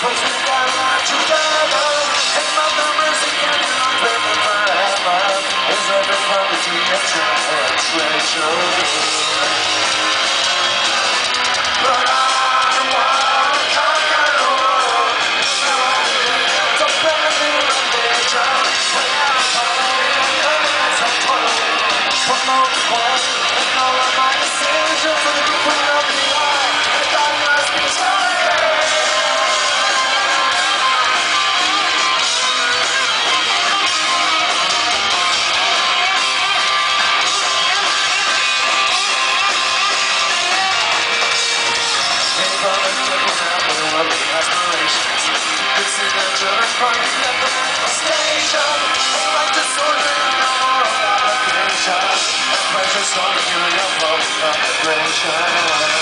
Once we got life together, and my memories again on paper forever. Is every quality of treasure. But I wanna conquer the world. So bring me to a vision. When I'm following the hands of twirling. One more point, and all of my decisions are the people of the eye. And God must be sorry. Aspirations. This is the children crying at the metro station. I like to sort of your moral obligation. A precious song of your public migration.